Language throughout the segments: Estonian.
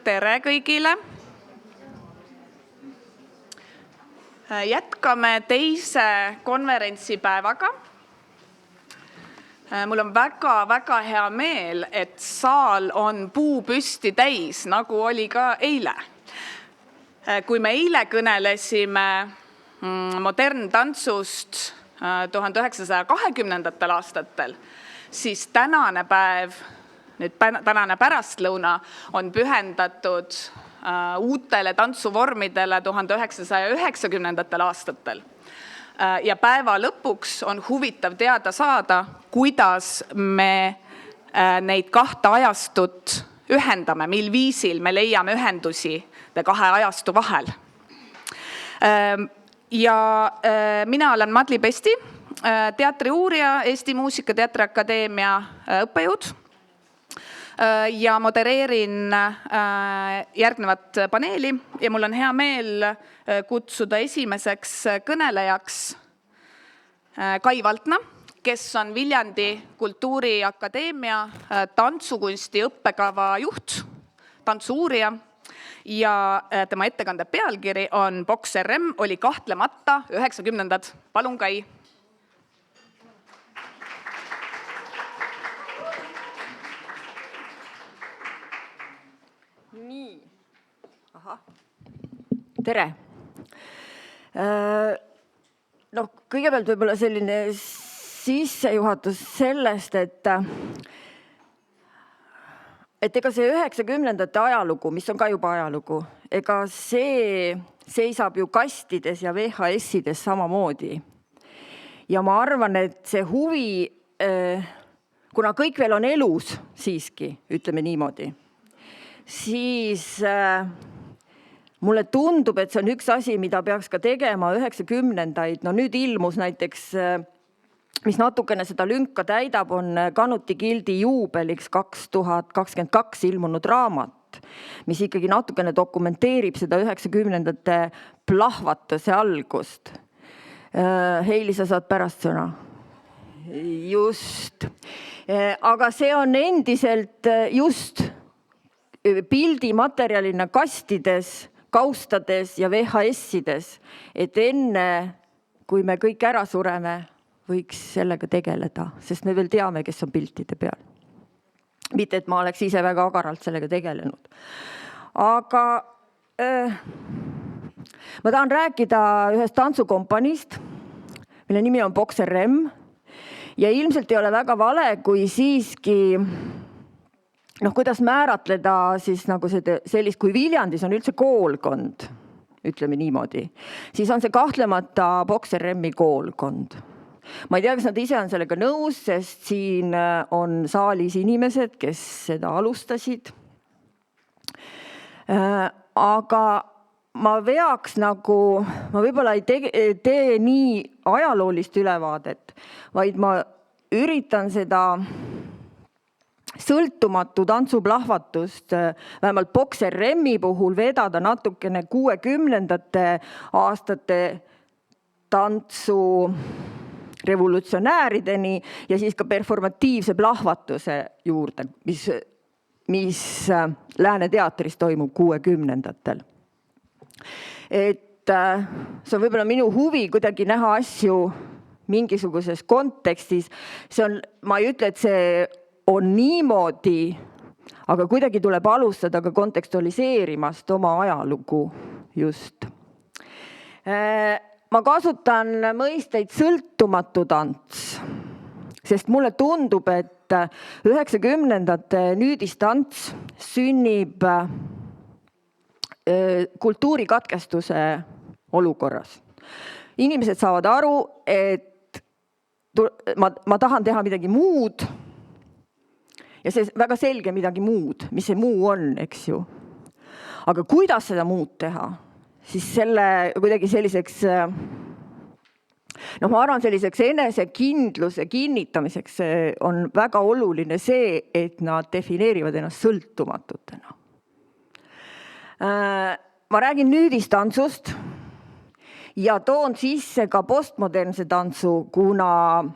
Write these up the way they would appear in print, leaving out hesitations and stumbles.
Tere kõigile! Jätkame teise konverentsipäevaga. Mul on väga hea meel, et saal on puupüsti täis, nagu oli ka eile. Kui me eile kõnelesime moderntantsust 1920. aastatel, siis tänane pärastlõuna on pühendatud uutele tantsuvormidele 1990. aastatel. Ja päeva lõpuks on huvitav teada saada, kuidas me neid kahte ajastut ühendame, mil viisil me leiame ühendusi kahe ajastu vahel. Ja mina olen Madli Pesti, teatriuurija, Eesti Muusika- ja Teatriakadeemia õppejõud ja modereerin järgnevat paneeli ja mul on hea meel kutsuda esimeseks kõnelejaks Kai Valtna, kes on Viljandi Kultuuriakadeemia tantsukunsti õppekava juht, tantsuuurija ja tema ettekande pealkiri on Boks RM oli kahtlemata 90-ndad. Palun, Kai! Nii. Aha. Tere! Kõigepealt võib-olla selline sissejuhatus sellest, et ega see 90-ndate ajalugu, mis on ka juba ajalugu, ega see seisab ju kastides ja VHS-ides samamoodi. Ja ma arvan, et see huvi, kuna kõik veel on elus siiski, ütleme niimoodi, siis mulle tundub, et see on üks asi, mida peaks ka tegema 90-ndaid. No nüüd ilmus näiteks, mis natukene seda lünka täidab, on Kanuti Gildi juubeliks 2022 ilmunud raamat, mis ikkagi natukene dokumenteerib seda 90-ndate plahvatuse algust. Heili, sa saad pärast sõna. Just. Aga see on endiselt just pildimaterjalina kastides, kaustades ja VHS-ides, et enne, kui me kõik ära sureme, võiks sellega tegeleda, sest me veel teame, kes on piltide peal. Mitte, et ma oleks ise väga agaralt sellega tegelenud. Aga ma tahan rääkida ühest tantsukompaniist, mille nimi on Boks RM ja ilmselt ei ole väga vale, kui siiski kuidas määratleda siis nagu sellist, kui Viljandis on üldse koolkond, ütleme niimoodi, siis on see kahtlemata Boks RM-i koolkond. Ma ei tea, kas nad ise on sellega nõus, sest siin on saalis inimesed, kes seda alustasid. Aga ma veaks ma võib-olla ei tee nii ajaloolist ülevaadet, vaid ma üritan seda sõltumatu tantsuplahvatust vähemalt Boks RM-i puhul vedada natukene 60-ndate aastate tantsu revolutsionäärideni ja siis ka performatiivse plahvatuse juurde, mis Lääne teatris toimub 60-ndatel. Et see on võib-olla minu huvi kuidagi näha asju mingisuguses kontekstis. Ma ei ütle, et see on niimoodi, aga kuidagi tuleb alustada ka kontekstualiseerimast oma ajalugu just. Ma kasutan mõisteid sõltumatu tants, sest mulle tundub, et 90-ndate nüüdistants sünnib kultuurikatkestuse olukorras. Inimesed saavad aru, et ma tahan teha midagi muud, ja see väga selge midagi muud, mis see muu on, eks ju. Aga kuidas seda muud teha? Siis selle kuidagi selliseks, ma arvan selliseks enesekindluse kinnitamiseks on väga oluline see, et nad defineerivad ennast sõltumatutena. Ma räägin nüüdistantsust ja toon sisse ka postmodernse tantsu, kuna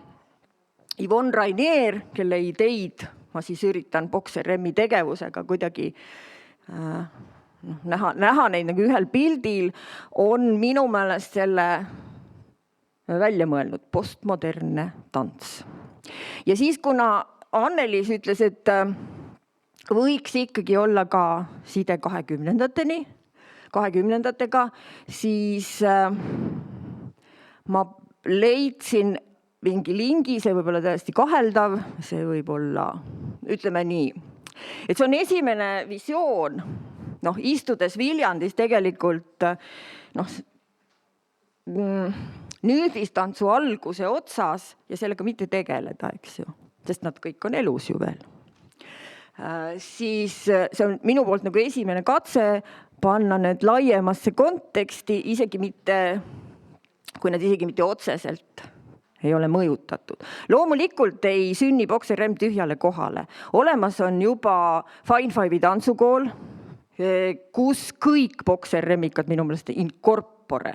Yvonne Rainier, kelle ideid ma siis üritan Boks RM-i tegevusega kuidagi näha neid nagu ühel pildil on minu meelest selle välja mõelnud postmodernne tants. Ja siis, kuna Anneliis ütles, et võiks ikkagi olla ka side 20-ndatega, siis ma leidsin mingi lingi, see võib olla täiesti kaheldav, see võib olla, ütleme nii, et see on esimene visioon, istudes Viljandis tegelikult, nüüdistantsu alguse otsas ja sellega mitte tegeleda, eks ju, sest nad kõik on elus ju veel. Siis see on minu poolt nagu esimene katse panna need laiemasse konteksti, kui nad isegi mitte otseselt ei ole mõjutatud. Loomulikult ei sünni Boxer M tühjale kohale. Olemas on juba Fine Five'i tantsukool, kus kõik Boxer M-ikad minu meelest in corpore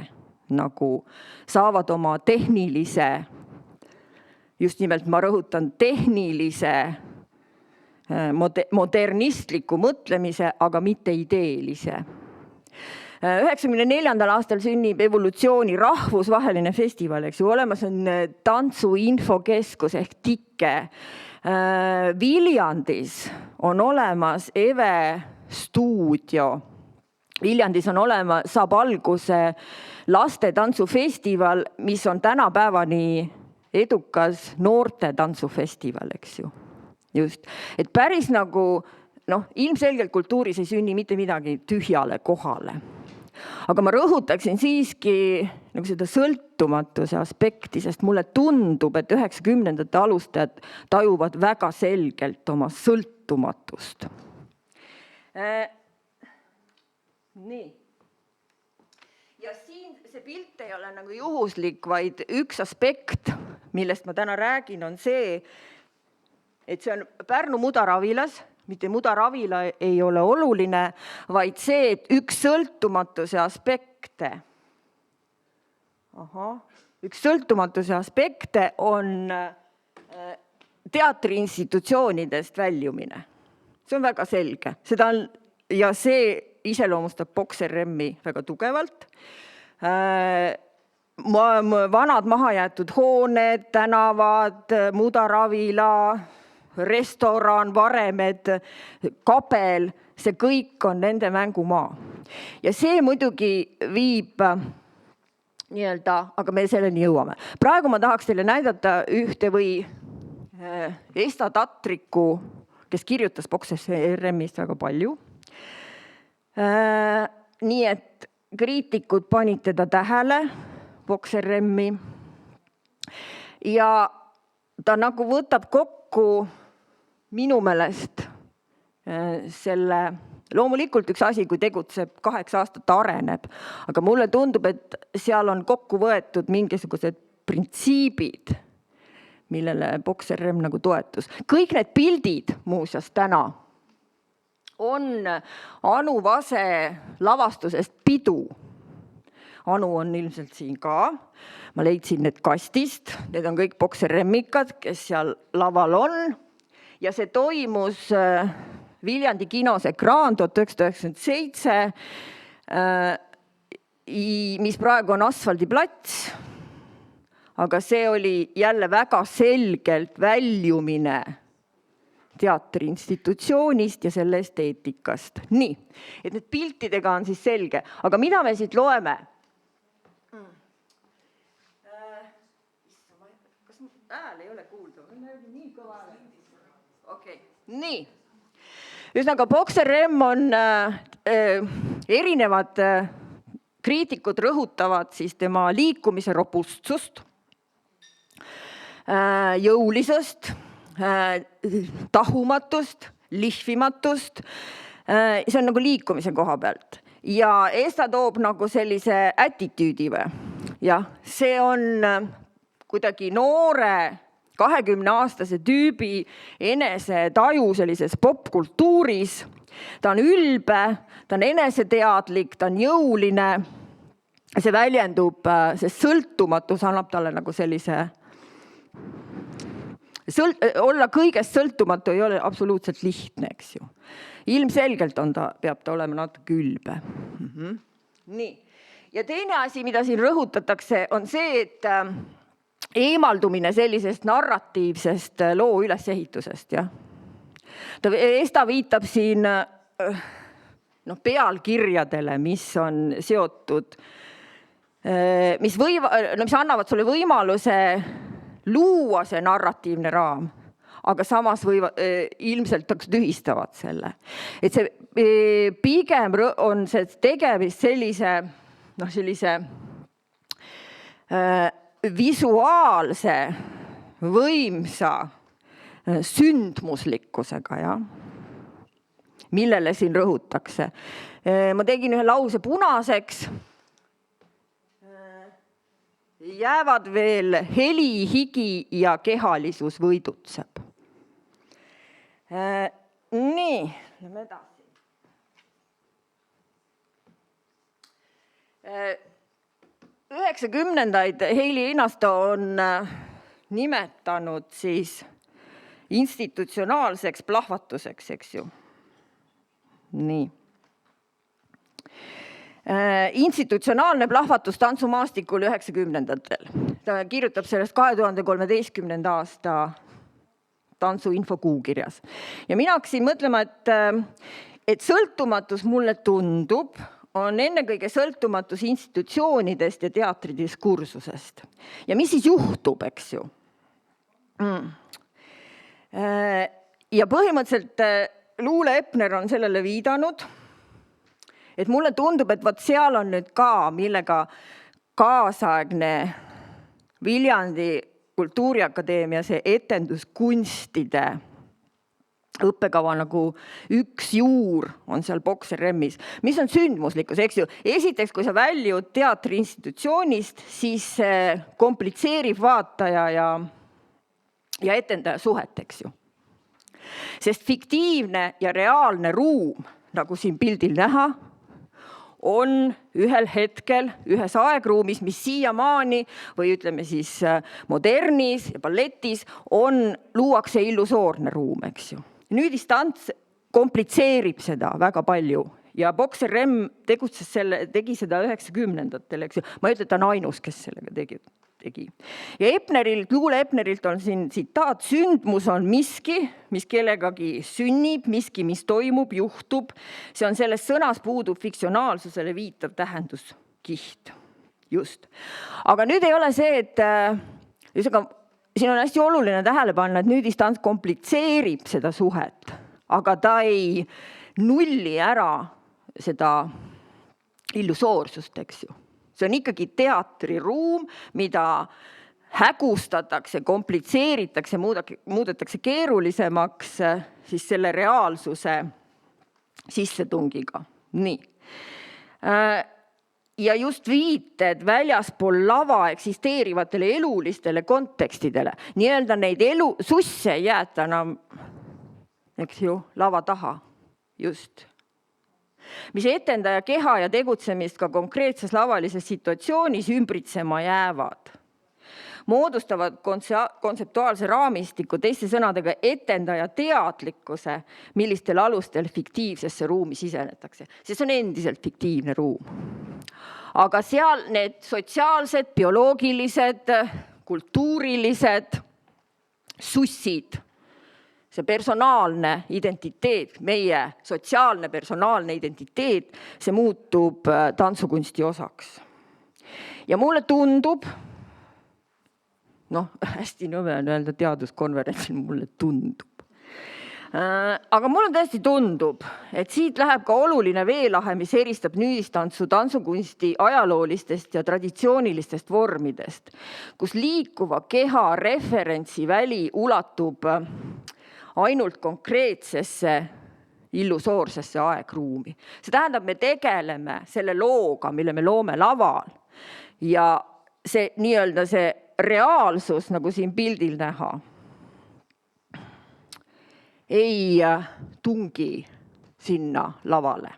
nagu saavad oma tehnilise, just nimelt ma rõhutan, tehnilise modernistliku mõtlemise, aga mitte ideelise. 1994. aastal sünnib Evolutsiooni rahvusvaheline festival, eks ju, olemas on tantsuinfokeskus ehk TIKE. Viljandis on olemas EVE stuudio. Viljandis on saab alguse laste tantsufestival, mis on tänapäevani edukas noorte tantsufestival, eks ju. Just, et päris nagu, ilmselgelt kultuuris ei sünni mitte midagi tühjale kohale. Aga ma rõhutaksin siiski nagu seda sõltumatuse aspekti, sest mulle tundub, et 90-ndate alustajad tajuvad väga selgelt oma sõltumatust. Nii. Ja siin see pilt ei ole nagu juhuslik, vaid üks aspekt, millest ma täna räägin, on see, et see on Pärnu Mudaravilas, mitte Mudaravila ei ole oluline, vaid see, et üks sõltumatuse aspekte on teatriinstitutsioonidest väljumine. See on väga selge. Ja see iseloomustab Boxer M-i väga tugevalt. Vanad mahajäetud hooned, tänavad, Mudaravila, restoran, varemed, kabel, see kõik on nende mängumaa. Ja see muidugi viib nii-öelda, aga me selleni jõuame. Praegu ma tahaks teile näidata ühte või Esta Tatriku, kes kirjutas Boxer M-ist väga palju. Nii et kriitikud panid teda tähele, Boxer M-i. Ja ta nagu võtab kokku minu meelest selle, loomulikult üks asi, kui tegutseb 8 aastat areneb, aga mulle tundub, et seal on kokku võetud mingisugused printsiibid, millele Boxer M nagu toetus. Kõik need pildid muuseas täna on Anu Vase lavastusest Pidu. Anu on ilmselt siin ka. Ma leidsin need kastist. Need on kõik Boxer M-ikad, kes seal laval on. Ja see toimus Viljandi kinos Ekraan 1997, mis praegu on asfaldiplats. Aga see oli jälle väga selgelt väljumine teatriinstitutsioonist ja selle esteetikast. Nii, et need piltidega on siis selge. Aga mida me siit loeme? Kas hääl ei ole kuulda? Nii kõva hääl. Okei, nii. Ühesõnaga, Boxer M on erinevad kriitikud rõhutavad siis tema liikumise robustsust, jõulisust, tahumatust, lihvimatust. See on nagu liikumise koha pealt. Ja Esta toob nagu sellise attitüüdi või. Ja see on kuidagi noore 20-aastase tüübi enese taju sellises popkultuuris. Ta on ülbe, ta on eneseteadlik, ta on jõuline. See väljendub, see sõltumatus annab talle nagu sellise olla kõigest sõltumatu ei ole absoluutselt lihtne, eks ju. Ilmselgelt peab ta olema natuke ülbe. Nii. Ja teine asi, mida siin rõhutatakse, on see, et eemaldumine sellisest narratiivsest loo ülesehitusest. Ja? Ta viitab siin pealkirjadele, mis on seotud, mis annavad sulle võimaluse luua see narratiivne raam, aga samas ilmselt tühistavad selle. Et see pigem on see tegemist sellise visuaalse, võimsa sündmuslikkusega, ja? Millele siin rõhutakse. Ma tegin ühe lause punaseks. Jäävad veel heli, higi ja kehalisus võidutseb. Nii, lähme edasi. 90-ndaid Heili Einasto on nimetanud siis institutsionaalseks plahvatuseks, eks ju. Nii. Institutsionaalne plahvatus tantsumaastikul 90-ndatel. Ta kirjutab sellest 2013. aasta tantsuinfo kuukirjas. Ja mina hakkasin mõtlema, et sõltumatus mulle tundub, on ennekõige sõltumatus institutsioonidest ja teatridiskursusest. Ja mis siis juhtub, eks ju? Ja põhimõtteliselt Luule Epner on sellele viidanud, et mulle tundub, et seal on nüüd ka, millega kaasaegne Viljandi Kultuuriakadeemia see etenduskunstide õppekava nagu üks juur on seal Boks-RM-is, mis on sündmuslikkus, eks ju. Esiteks, kui sa väljud teatri institutsioonist, siis komplitseerib vaataja ja etendaja suhet, eks ju. Sest fiktiivne ja reaalne ruum, nagu siin pildil näha, on ühel hetkel ühes aegruumis, mis siiamaani või ütleme siis modernis ja balletis luuakse illusoorne ruum, eks ju. Nüüdistants komplitseerib seda väga palju ja Boks-RM tegi seda 90-ndatel, eks ju. Ma ei ütle, et ta on ainus, kes sellega tegi. Ja Luule Epnerilt on siin tsitaat: sündmus on miski, mis kellegagi sünnib, miski, mis toimub, juhtub. See on selles sõnas puudub fiktsionaalsusele viitav tähenduskiht. Just. Aga nüüd ei ole see, et siin on hästi oluline tähele panna, et nüüdistants komplitseerib seda suhet, aga ta ei nulli ära seda illusoorsust, eks ju. See on ikkagi teatriruum, mida hägustatakse, komplitseeritakse, muudetakse keerulisemaks siis selle reaalsuse sissetungiga. Nii. Ja just viited väljaspool lava eksisteerivatele elulistele kontekstidele. Nii-öelda neid susse ei jäeta enam, eks ju, lava taha. Just. Mis etendaja keha ja tegutsemist ka konkreetses lavalises situatsioonis ümbritsema jäävad. Moodustavad kontseptuaalse raamistiku, teiste sõnadega etendaja teadlikkuse, millistel alustel fiktiivsesse ruumi sisenetakse. See on endiselt fiktiivne ruum. Aga seal need sotsiaalsed, bioloogilised, kultuurilised sussid, see personaalne identiteet, meie sotsiaalne personaalne identiteet, see muutub tantsukunsti osaks. Ja mulle tundub, hästi nõme on öelda teaduskonverentsil, mulle tundub. Aga mulle tõesti tundub, et siit läheb ka oluline veelahe, mis eristab nüüdistantsu tantsukunsti ajaloolistest ja traditsioonilistest vormidest, kus liikuva keha referentsiväli ulatub ainult konkreetsesse illusoorsesse aegruumi. See tähendab, me tegeleme selle looga, mille me loome laval ja see nii-öelda see reaalsus, nagu siin pildil näha, ei tungi sinna lavale.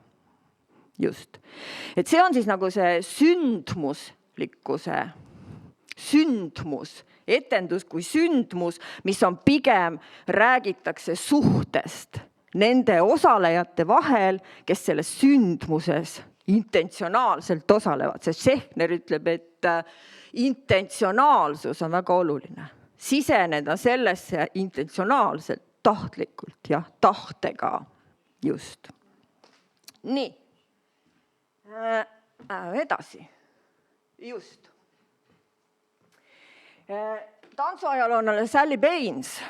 Just. Et see on siis nagu see sündmus etendus kui sündmus, mis on pigem, räägitakse suhtest nende osalejate vahel, kes selles sündmuses intentsionaalselt osalevad. See Schechner ütleb, et intentsionaalsus on väga oluline. Siseneda sellesse intentsionaalselt, tahtlikult, jah, tahtega just. Nii. Edasi. Just. Tantsuajaloonale Sally Baines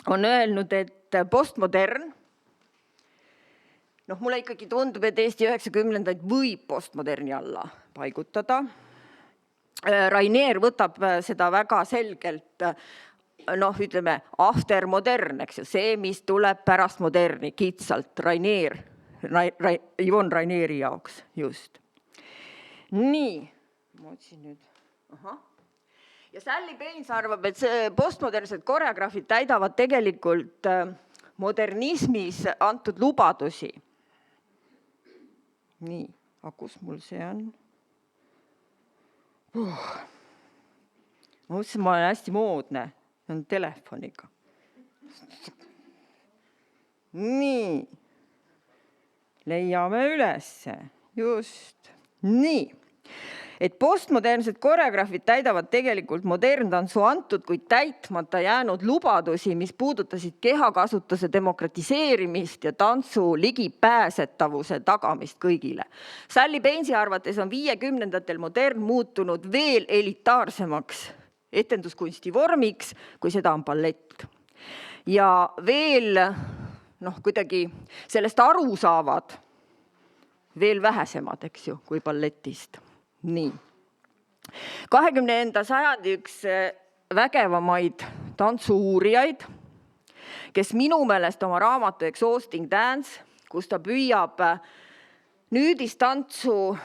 on öelnud, et postmodern, mulle ikkagi tundub, et Eesti 90-ndaid võib postmoderni alla paigutada. Rainier võtab seda väga selgelt, ütleme, aftermodern, eks ju, see, mis tuleb pärast moderni, kitsalt Rainier, Yvonne Rainieri jaoks, just. Nii, ma otsin nüüd. Ja Sally Baines arvab, et see postmodernsed koreograafid täidavad tegelikult modernismis antud lubadusi. Nii, aga kus mul see on? Ma mõtlesin, ma olen hästi moodne. See on telefoniga. Nii. Leiame ülesse. Just. Nii. Et postmodernsed koreograafid täidavad tegelikult moderntantsu antud, kuid täitmata jäänud lubadusi, mis puudutasid kehakasutuse demokratiseerimist ja tantsu ligipääsetavuse tagamist kõigile. Sally Bainesi arvates on 50-ndatel modern muutunud veel elitaarsemaks etenduskunsti vormiks, kui seda on ballett. Ja veel, kuidagi sellest aru saavad veel vähesemad, eks ju, kui balletist. Nii. 20. sajandi üks vägevamaid tantsu-uurijaid, kes minu meelest oma raamatu Exhausting Dance, kus ta püüab nüüdistantsu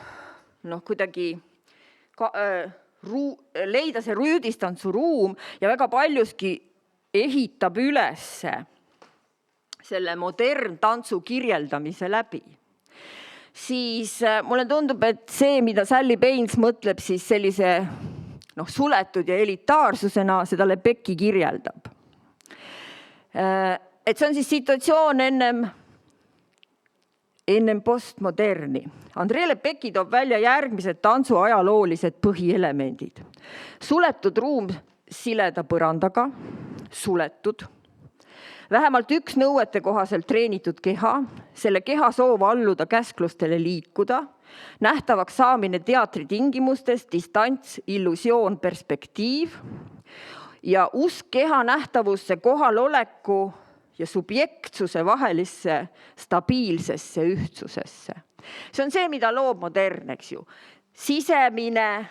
kuidagi leida see nüüdistantsu ruum ja väga paljuski ehitab üles selle modern-tantsu kirjeldamise läbi. Siis mulle tundub, et see, mida Sally Baines mõtleb siis sellise suletud ja elitaarsusena, seda Lepecki kirjeldab. Et see on siis situatsioon ennem postmoderni. Andrei Lepecki toob välja järgmised tantsu ajaloolised põhielemendid. Suletud ruum sileda põrandaga, suletud. Vähemalt üks nõuete kohaselt treenitud keha, selle keha soov alluda käsklustele liikuda, nähtavaks saamine teatri tingimustes, distants, illusioon, perspektiiv ja usk keha nähtavusse, kohaloleku ja subjektsuse vahelisse stabiilsesse ühtsusesse. See on see, mida loob modern, eks ju. Sisemine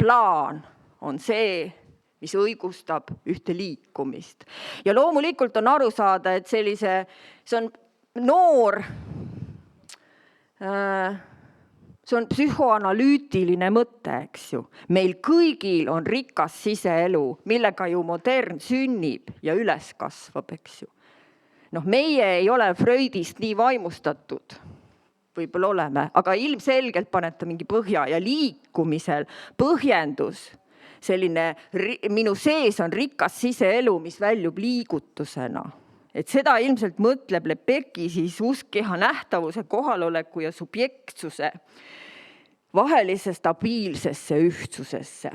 plaan on see, mis õigustab ühte liikumist. Ja loomulikult on aru saada, et see on noor, see on psühhoanalüütiline mõte, eks ju. Meil kõigil on rikas siseelu, millega ju modern sünnib ja üles kasvab, eks ju. Meie ei ole Freudist nii vaimustatud, võib-olla oleme, aga ilmselgelt panete mingi põhja ja liikumisel põhjendus, selline minu sees on rikas siseelu, mis väljub liigutusena. Et seda ilmselt mõtleb Lepecki siis usk keha nähtavuse, kohaloleku ja subjektsuse vahelisse stabiilsesse ühtsusesse.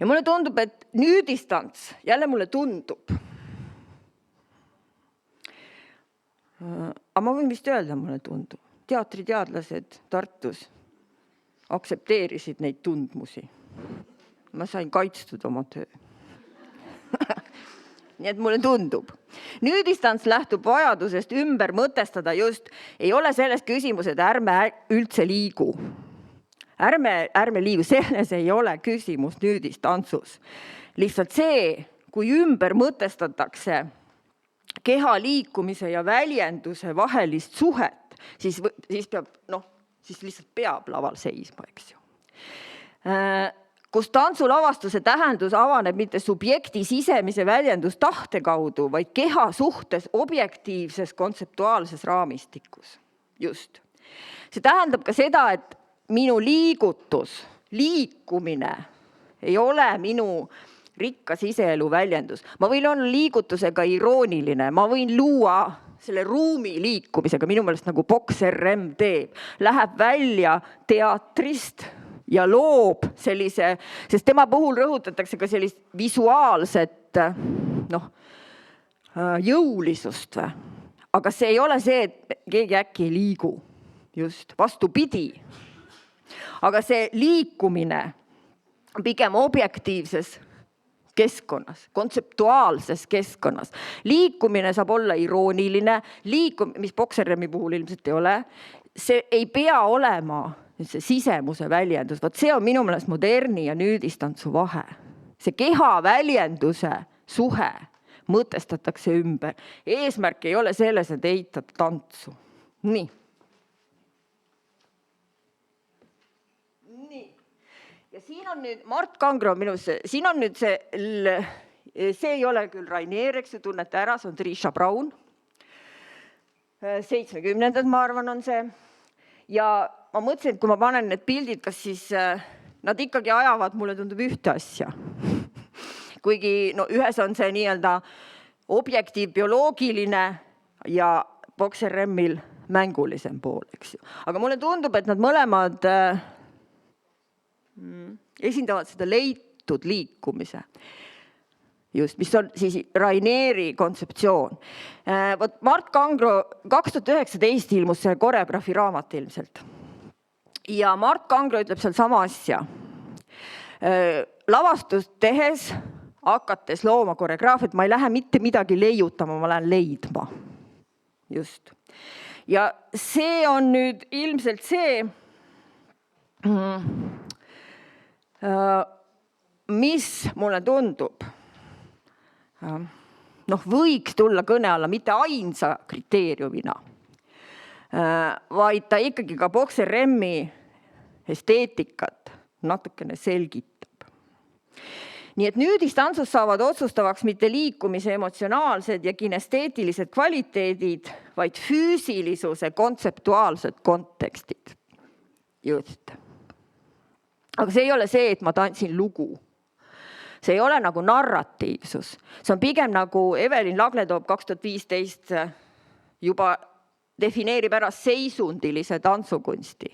Ja mulle tundub, et nüüdistants, jälle mulle tundub, aga ma võin vist öelda, mulle tundub, teatriteadlased Tartus aktsepteerisid neid tundmusi. Ma sain kaitstud oma töö. Nii et mulle tundub. Nüüdistants lähtub vajadusest ümber mõtestada just, ei ole selles küsimus, et ärme üldse liigu. Ärme liigu, selles ei ole küsimus nüüdistantsus. Lihtsalt see, kui ümber mõtestatakse keha liikumise ja väljenduse vahelist suhet, siis lihtsalt peab laval seisma, eks ju. Kus tantsulavastuse tähendus avaneb mitte subjekti sisemise väljendus tahte kaudu, vaid keha suhtes objektiivses kontseptuaalses raamistikus. Just. See tähendab ka seda, et minu liigutus, liikumine ei ole minu rikka siseelu väljendus. Ma võin olla liigutusega irooniline, ma võin luua selle ruumi liikumisega, minu meelest nagu Boxer M teeb, läheb välja teatrist ja loob sellise, sest tema puhul rõhutatakse ka sellist visuaalset jõulisust. Aga see ei ole see, et keegi äkki ei liigu. Just, vastupidi. Aga see liikumine on pigem objektiivses keskkonnas, kontseptuaalses keskkonnas. Liikumine saab olla irooniline, mis Boxeremi puhul ilmselt ei ole. See ei pea olema see sisemuse väljendus. Vot see on minu meelest moderni ja nüüdistantsu vahe. See keha väljenduse suhe mõtestatakse ümber. Eesmärk ei ole selles, et eitada tantsu. Nii. Ja siin on nüüd, Mart Kangro minus, siin on nüüd see ei ole küll Rainier, eks ju, tunnete ära, see on Trisha Brown. 70. ma arvan on see. Ja ma mõtlesin, et kui ma panen need pildid, kas siis nad ikkagi ajavad, mulle tundub ühte asja. Kuigi ühes on see nii-öelda objektiiv bioloogiline ja Boxer M-il mängulisem pool, eks ju. Aga mulle tundub, et nad mõlemad esindavad seda leitud liikumise. Just, mis on siis Rainieri kontseptsioon. Võt Mart Kangro 2019 ilmus see koreograafi raamat ilmselt. Ja Mart Kangro ütleb seal sama asja. Lavastust tehes, hakates looma koreograafiat, ma ei lähe mitte midagi leiutama, ma lähen leidma. Just. Ja see on nüüd ilmselt see, mis mulle tundub, võiks tulla kõne alla mitte ainsa kriteeriumina, vaid ta ikkagi ka Boxer M-i esteetikat natukene selgitab. Nii et nüüdistantsus saavad otsustavaks mitte liikumise emotsionaalsed ja kinesteetilised kvaliteedid, vaid füüsilisuse kontseptuaalsed kontekstid. Just. Aga see ei ole see, et ma tantsin lugu. See ei ole nagu narratiivsus. See on pigem nagu Evelin Lagledoob 2015 juba defineerib ära seisundilise tantsukunsti.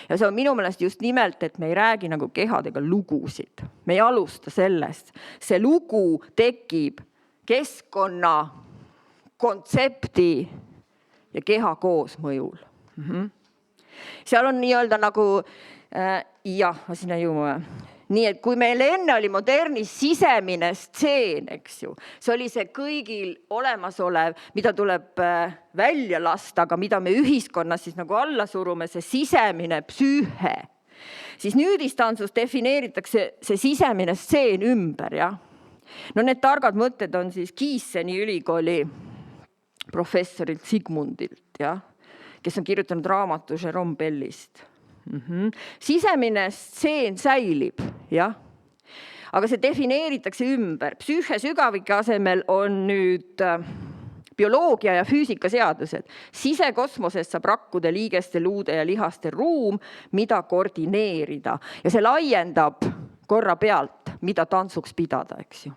Ja see on minu meelest just nimelt, et me ei räägi nagu kehadega lugusid. Me ei alusta sellest. See lugu tekib keskkonna, kontsepti ja keha koosmõjul. Seal on nii-öelda nagu ma sinna jõuame. Nii et kui meil enne oli modernis sisemine stseen, eks ju, see oli see kõigil olemasolev, mida tuleb välja lasta, aga mida me ühiskonnas siis nagu alla surume, see sisemine psüühe. Siis nüüdistantsus defineeritakse see sisemine stseen ümber, jah. Need targad mõtted on siis Gießeni ülikooli professorilt Sigmundilt, jah, kes on kirjutanud raamatu Jerome Bellist. Sisemine stseen säilib, jah. Aga see defineeritakse ümber. Psüühe sügavike asemel on nüüd bioloogia ja füüsika seadused. Sisekosmoses saab rakkude, liigeste, luude ja lihaste ruum, mida koordineerida. Ja see laiendab korra pealt, mida tantsuks pidada, eks ju.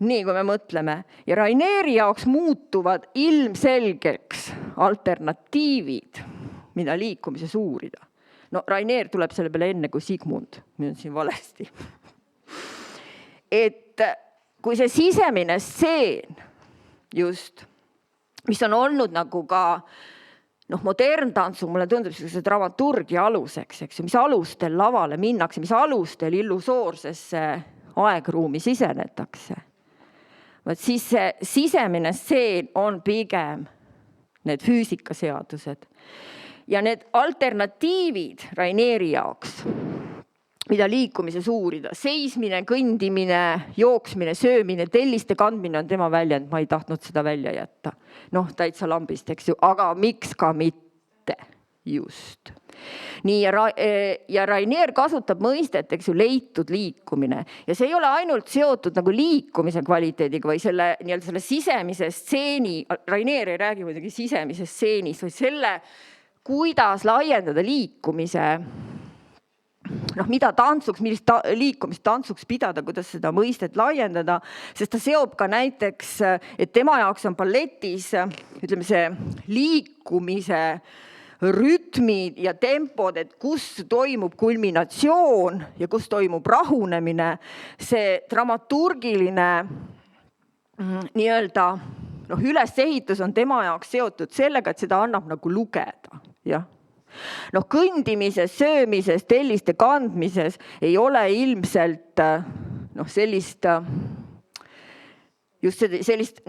Nii, kui me mõtleme. Ja Rainieri jaoks muutuvad ilmselgeks alternatiivid, mida liikumises uurida. Rainier tuleb selle peale enne kui Sigmund. Nüüd on siin valesti. Et kui see sisemine stseen just, mis on olnud nagu ka moderntantsu, mulle tundub see dramaturgia aluseks, eks ju, mis alustel lavale minnakse, mis alustel illusoorsesse aegruumi sisenetakse. Siis see sisemine stseen on pigem need füüsikaseadused. Ja need alternatiivid Rainieri jaoks, mida liikumises uurida, seismine, kõndimine, jooksmine, söömine, telliste kandmine on tema väljend, ma ei tahtnud seda välja jätta. Täitsa lambist, eks ju, aga miks ka mitte, just. Nii, ja Rainier kasutab mõistet, eks ju, leitud liikumine. Ja see ei ole ainult seotud nagu liikumise kvaliteediga või selle sisemise stseeni, Rainier ei räägi muidugi sisemise stseenis, või selle, kuidas laiendada liikumise mida tantsuks, millist liikumist tantsuks pidada, kuidas seda mõistet laiendada, sest ta seob ka näiteks, et tema jaoks on balletis, ütleme see liikumise rütmid ja tempod, et kus toimub kulminatsioon ja kus toimub rahunemine, see dramaturgiline nii-öelda ülesehitus on tema jaoks seotud sellega, et seda annab nagu lugeda, jah. Kõndimises, söömises, telliste kandmises ei ole ilmselt sellist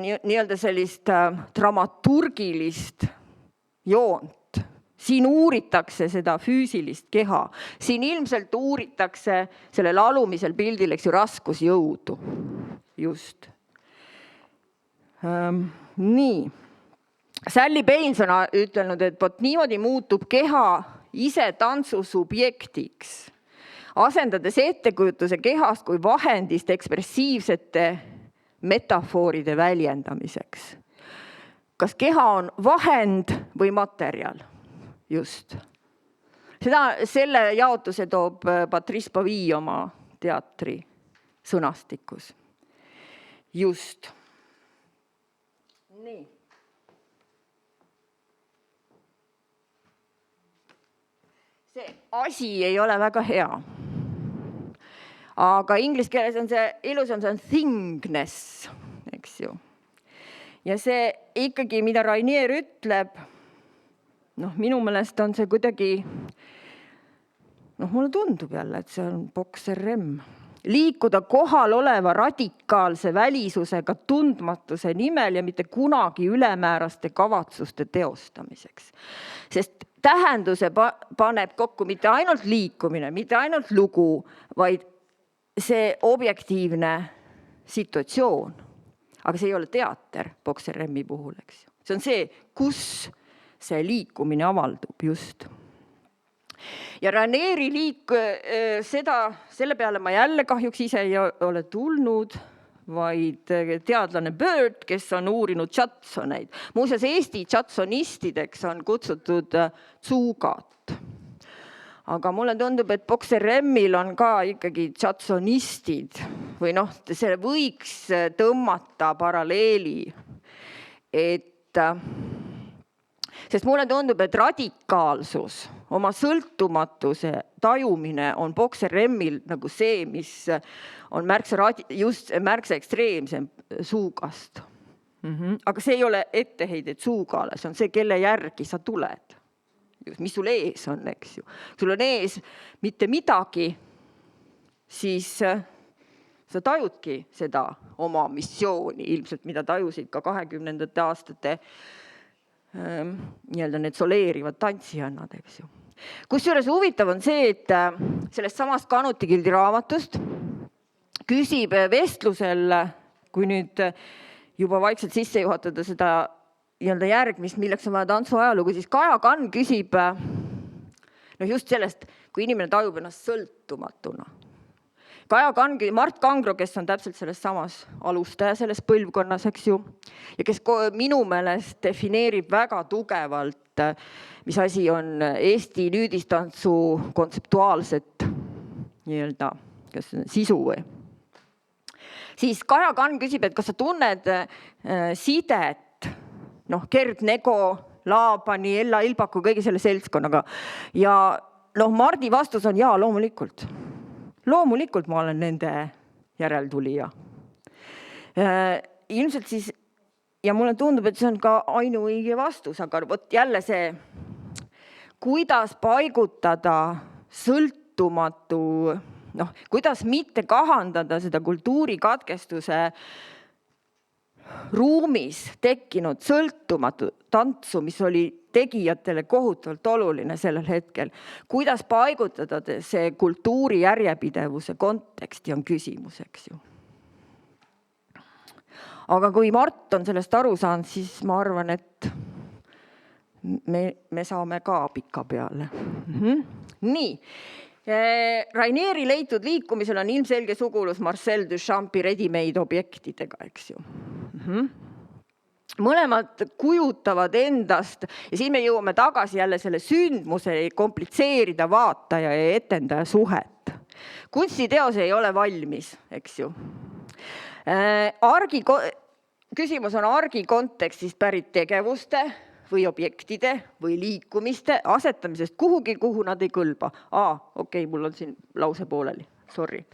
nii-öelda sellist dramaturgilist joont. Siin uuritakse seda füüsilist keha. Siin ilmselt uuritakse sellel alumisel pildil, eks ju, raskusjõudu. Just. Nii. Sally Baines on ütelnud, et niimoodi muutub keha ise tantsu subjektiks, asendades ettekujutuse kehast kui vahendist ekspressiivsete metafooride väljendamiseks. Kas keha on vahend või materjal? Just. Selle jaotuse toob Patrice Bavy oma teatri sõnastikus. Just. Nii. See asi ei ole väga hea. Aga inglise keeles on see ilusam, see on thingness, eks ju. Ja see ikkagi, mida Rainier ütleb, minu meelest on see kuidagi, mulle tundub jälle, et see on Boxer-M. Liikuda kohal oleva radikaalse välisusega tundmatuse nimel ja mitte kunagi ülemääraste kavatsuste teostamiseks. Sest tähenduse paneb kokku mitte ainult liikumine, mitte ainult lugu, vaid see objektiivne situatsioon. Aga see ei ole teater Boxer-M-i puhul, eks ju. See on see, kus see liikumine avaldub just. Ja Rainieri selle peale ma jälle kahjuks ise ei ole tulnud, vaid teadlane Bird, kes on uurinud Judsoneid. Muuseas, Eesti Judsonistideks on kutsutud Tsugat. Aga mulle tundub, et Boxer-M-il on ka ikkagi Judsonistid või see võiks tõmmata paralleeli, sest mulle tundub, et radikaalsus, oma sõltumatuse tajumine on Boxer-M-il nagu see, mis on märksa ekstreemsem Tsugast. Aga see ei ole etteheide Tsugale, see on see, kelle järgi sa tuled. Mis sul ees on, eks ju. Sul on ees mitte midagi, siis sa tajudki seda oma missiooni, ilmselt mida tajusid ka 20. aastate nii-öelda need soleerivad tantsijannad, eks ju. Kusjuures huvitav on see, et sellest samast Kanuti Gildi raamatust küsib vestlusel, kui nüüd juba vaikselt sisse juhatada seda nii-öelda järgmist, milleks on vaja tantsu ajalugu, siis Kaja Kann küsib just sellest, kui inimene tajub ennast sõltumatuna. Kaja Kann, Mart Kangro, kes on täpselt selles samas alustaja selles põlvkonnas, eks ju, ja kes minu meelest defineerib väga tugevalt, mis asi on Eesti nüüdistantsu kontseptuaalset nii-öelda sisu või. Siis Kaja Kann küsib, et kas sa tunned sidet Gerd Nego, Laabani, Ella Ilbaku, kõigi selle seltskonnaga. Ja Mardi vastus on jaa, loomulikult. Loomulikult ma olen nende järeltulija. Ilmselt siis, ja mulle tundub, et see on ka ainuõige vastus, aga jälle see, kuidas paigutada sõltumatu, kuidas mitte kahandada seda kultuurikatkestuse ruumis tekkinud sõltumatu tantsu, mis oli tegijatele kohutavalt oluline sellel hetkel. Kuidas paigutada see kultuuri järjepidevuse konteksti on küsimus, eks ju. Aga kui Mart on sellest aru saanud, siis ma arvan, et me saame ka pika peale. Nii. Rainieri leitud liikumisel on ilmselge sugulus Marcel Duchampi ready-made objektidega, eks ju. Mõlemad kujutavad endast ja siin me jõuame tagasi jälle selle sündmuse komplitseerida vaataja ja etendaja suhet. Kunstiteos ei ole valmis, eks ju. Küsimus on argi kontekstist pärit tegevuste või objektide või liikumiste asetamisest kuhugi, kuhu nad ei kõlba. Okei, mul on siin lause pooleli. Sorry.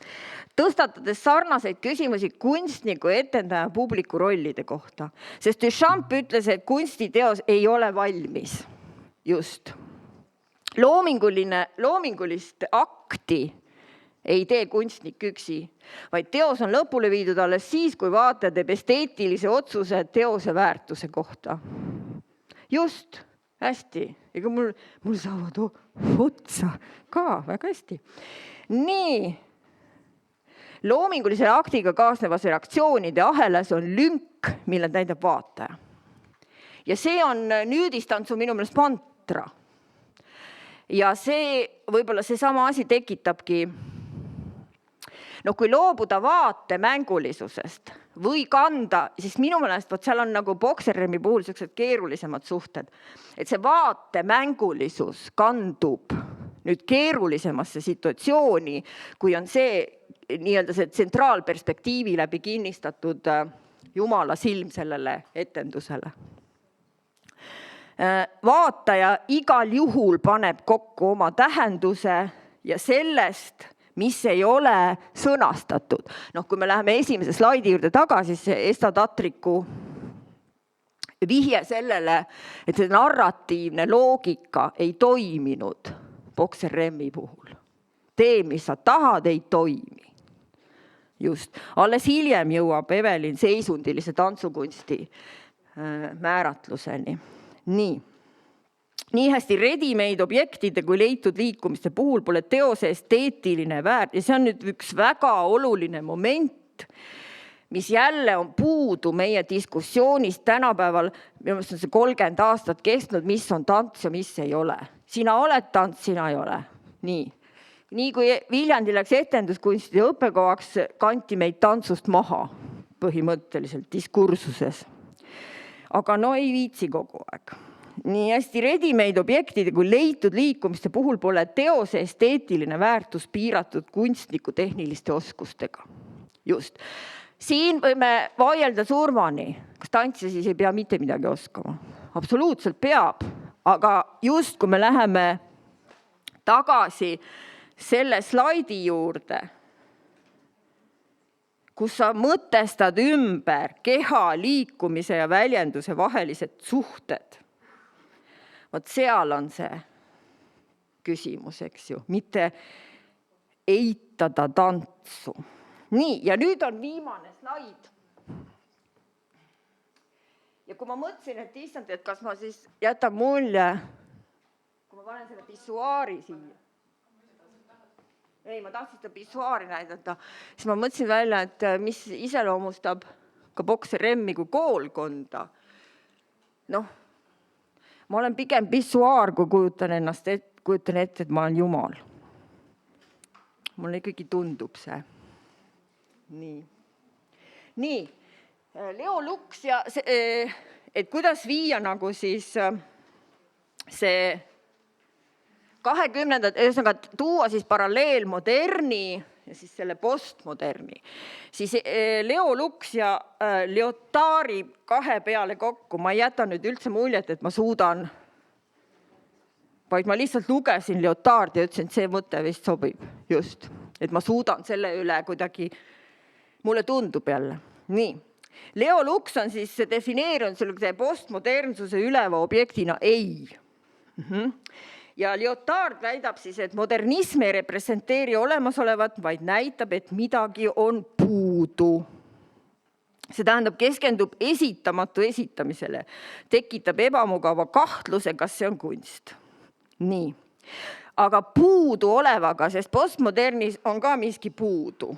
Tõstatades sarnaseid küsimusi kunstniku, etendaja ja publiku rollide kohta. Sest Duchamp ütles, et kunstiteos ei ole valmis. Just. Loomingulist akti ei tee kunstnik üksi, vaid teos on lõpule viidud alles siis, kui vaataja teeb esteetilise otsuse teose väärtuse kohta. Just, hästi. Ega mul saavad otsa ka väga hästi. Nii, loomingulise aktiga kaasnevas reaktsioonide ahelas on lünk, mille täidab vaataja. Ja see on nüüdistantsu minu meelest mantra. Ja see, võib-olla see sama asi tekitabki, kui loobuda vaate mängulisusest või kanda, siis minu meelest seal on nagu Bokseremi puhul sellised keerulisemad suhted. Et see vaate mängulisus kandub nüüd keerulisemasse situatsiooni, kui on see nii-öelda see tsentraalperspektiivi läbi kinnistatud Jumala silm sellele etendusele. Vaataja igal juhul paneb kokku oma tähenduse ja sellest, mis ei ole sõnastatud. Kui me läheme esimese slaidi juurde tagasi, see Esta Tatriku vihje sellele, et see narratiivne loogika ei toiminud Bokseremi puhul. Tee, mis sa tahad, ei toimi. Just. Alles hiljem jõuab Evelin seisundilise tantsukunsti määratluseni. Nii hästi ready-made objektide kui leitud liikumiste puhul pole teose esteetiline väärt. Ja see on nüüd üks väga oluline moment, mis jälle on puudu meie diskussioonist tänapäeval. Minu meelest on see 30 aastat kestnud, mis on tants ja mis ei ole. Sina oled tants, sina ei ole. Nii kui Viljandi läks etenduskunstide õppekohaks, kanti meid tantsust maha põhimõtteliselt diskursuses. Aga ei viitsi kogu aeg. Nii hästi ready-made objektide kui leitud liikumiste puhul pole teose esteetiline väärtus piiratud kunstniku tehniliste oskustega. Just. Siin võime vaielda surmani, kas tantsija siis ei pea mitte midagi oskama. Absoluutselt peab, aga just kui me läheme tagasi selle slaidi juurde, kus sa mõtestad ümber keha, liikumise ja väljenduse vahelised suhted. Vot seal on see küsimus, eks ju, mitte eitada tantsu. Nii, ja nüüd on viimane slaid. Ja kui ma mõtlesin, et issand, et kas ma siis jätan mulje, kui ma panen selle pissuaari siia. Ei, ma tahtsin seda pissuaari näidata. Siis ma mõtlesin välja, et mis iseloomustab ka Bokseremi kui koolkonda. Ma olen pigem pissuaar, kui kujutan ette, et ma olen Jumal. Mulle ikkagi tundub see. Nii. Leo Luks ja et kuidas viia nagu siis see 20. Ühesõnaga tuua siis paralleel moderni ja siis selle postmoderni. Siis Leo Luks ja Lyotari kahe peale kokku. Ma ei jäta nüüd üldse muljet, et ma suudan, vaid ma lihtsalt lugesin Lyotardi ja ütlesin, et see mõte vist sobib. Just, et ma suudan selle üle kuidagi, mulle tundub jälle. Nii. Leo Luks on siis defineerinud selle postmodernsuse üleva objektina ei. Ja Lyotard väidab siis, et modernism ei representeeri olemasolevat, vaid näitab, et midagi on puudu. See tähendab, keskendub esitamatu esitamisele, tekitab ebamugava kahtluse, kas see on kunst. Nii. Aga puudu olevaga, sest postmodernis on ka miski puudu.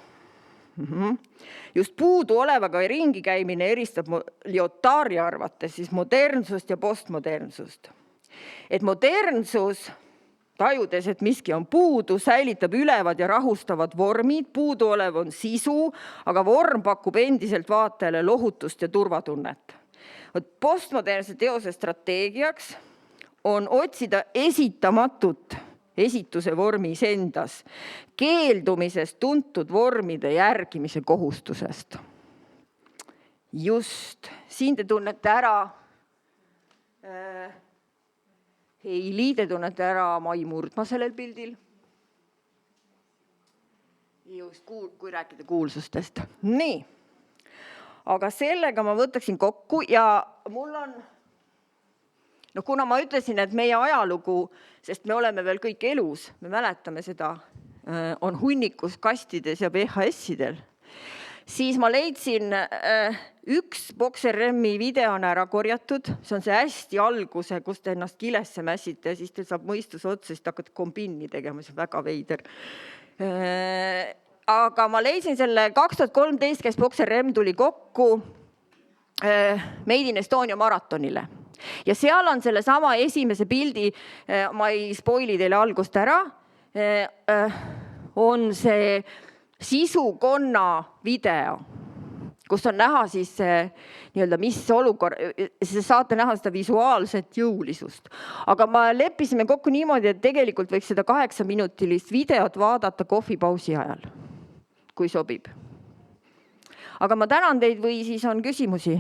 Just puudu olevaga ringi käimine eristab Lyotari arvates siis modernsust ja postmodernsust. Et modernsus, tajudes, et miski on puudu, säilitab ülevad ja rahustavad vormid, puudu olev on sisu, aga vorm pakub endiselt vaatajale lohutust ja turvatunnet. Postmodernse teose strateegiaks on otsida esitamatut esituse vormis endas, keeldumisest tuntud vormide järgimise kohustusest. Just, siin te tunnete ära Heili, te tunnete ära Mai Murdma sellel pildil. Just, kui rääkida kuulsustest. Nii, aga sellega ma võtaksin kokku ja mul on, kuna ma ütlesin, et meie ajalugu, sest me oleme veel kõik elus, me mäletame seda, on hunnikus kastides ja VHS-idel, siis ma leidsin üks Boxer Remmi video on ära korjatud, see on see hästi alguse, kus te ennast kilesse mässite ja siis teil saab mõistus otsa, siis te hakkate kombinni tegema, see on väga veider. Aga ma leidsin selle 2013, kes Boxer Remm tuli kokku Made in Estonia maratonile. Ja seal on selle sama esimese pildi, ma ei spoili teile algust ära, on see sisukonna video, kus on näha siis nii-öelda mis olukord, saate näha seda visuaalset jõulisust. Aga ma leppisime kokku niimoodi, et tegelikult võiks seda 8-minutilist videot vaadata kohvipausi ajal, kui sobib. Aga ma tänan teid või siis on küsimusi.